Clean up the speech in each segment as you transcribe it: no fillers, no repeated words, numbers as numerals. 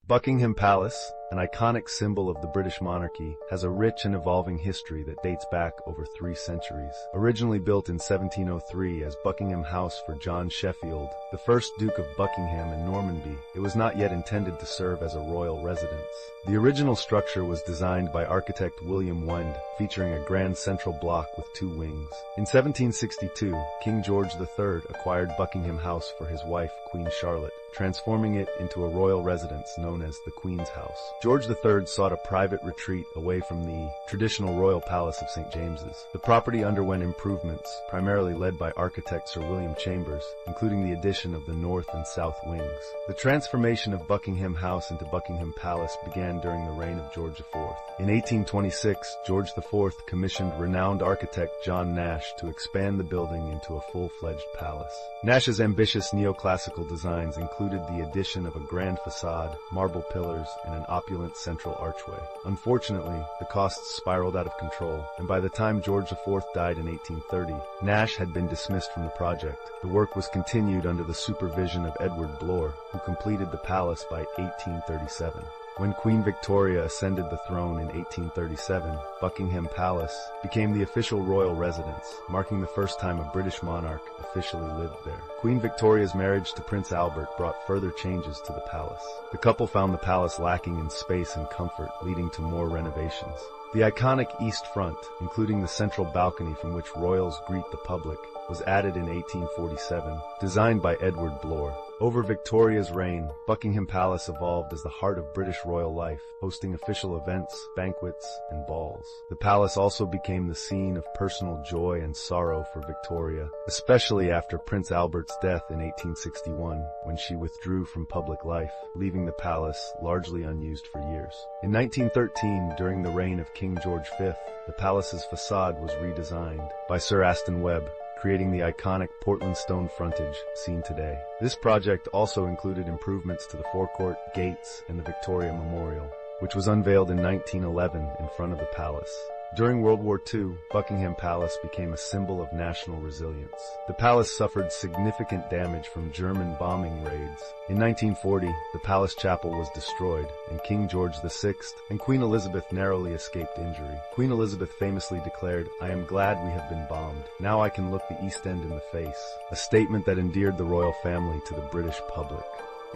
Buckingham Palace, an iconic symbol of the British monarchy, has a rich and evolving history that dates back over 3 centuries. Originally built in 1703 as Buckingham House for John Sheffield, the first Duke of Buckingham and Normanby, it was not yet intended to serve as a royal residence. The original structure was designed by architect William Wend, featuring a grand central block with 2 wings. In 1762, King George III acquired Buckingham House for his wife, Queen Charlotte, transforming it into a royal residence known as the Queen's House. George III sought a private retreat away from the traditional royal palace of St. James's. The property underwent improvements, primarily led by architect Sir William Chambers, including the addition of the north and south wings. The transformation of Buckingham House into Buckingham Palace began during the reign of George IV. In 1826, George IV commissioned renowned architect John Nash to expand the building into a full-fledged palace. Nash's ambitious neoclassical designs included the addition of a grand facade, marble pillars, and an opulent central archway. Unfortunately, the costs spiraled out of control, and by the time George IV died in 1830, Nash had been dismissed from the project. The work was continued under the supervision of Edward Blore, who completed the palace by 1837. When Queen Victoria ascended the throne in 1837, Buckingham Palace became the official royal residence, marking the first time a British monarch officially lived there. Queen Victoria's marriage to Prince Albert brought further changes to the palace. The couple found the palace lacking in space and comfort, leading to more renovations. The iconic east front, including the central balcony from which royals greet the public, was added in 1847, designed by Edward Blore. Over Victoria's reign, Buckingham Palace evolved as the heart of British royal life, hosting official events, banquets, and balls. The palace also became the scene of personal joy and sorrow for Victoria, especially after Prince Albert's death in 1861, when she withdrew from public life, leaving the palace largely unused for years. In 1913, during the reign of King George V, the palace's facade was redesigned by Sir Aston Webb, creating the iconic Portland stone frontage seen today. This project also included improvements to the forecourt, gates, and the Victoria Memorial, which was unveiled in 1911 in front of the palace. During World War II, Buckingham Palace became a symbol of national resilience. The palace suffered significant damage from German bombing raids. In 1940, the palace chapel was destroyed, and King George VI and Queen Elizabeth narrowly escaped injury. Queen Elizabeth famously declared, "I am glad we have been bombed. Now I can look the East End in the face," a statement that endeared the royal family to the British public.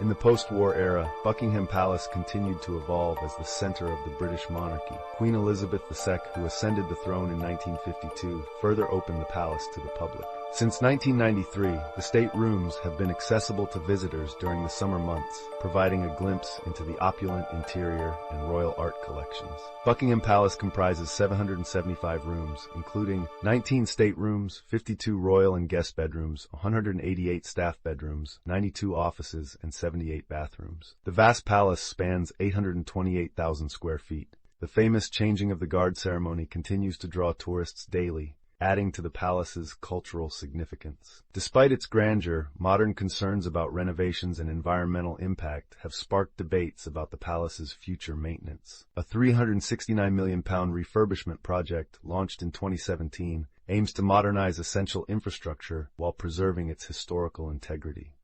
In the post-war era, Buckingham Palace continued to evolve as the center of the British monarchy. Queen Elizabeth II, who ascended the throne in 1952, further opened the palace to the public. Since 1993, the state rooms have been accessible to visitors during the summer months, providing a glimpse into the opulent interior and royal art collections. Buckingham Palace comprises 775 rooms, including 19 staterooms, 52 royal and guest bedrooms, 188 staff bedrooms, 92 offices, and 78 bathrooms. The vast palace spans 828,000 square feet. The famous changing of the guard ceremony continues to draw tourists daily, adding to the palace's cultural significance. Despite its grandeur, modern concerns about renovations and environmental impact have sparked debates about the palace's future maintenance. A £369 million refurbishment project, launched in 2017, aims to modernize essential infrastructure while preserving its historical integrity.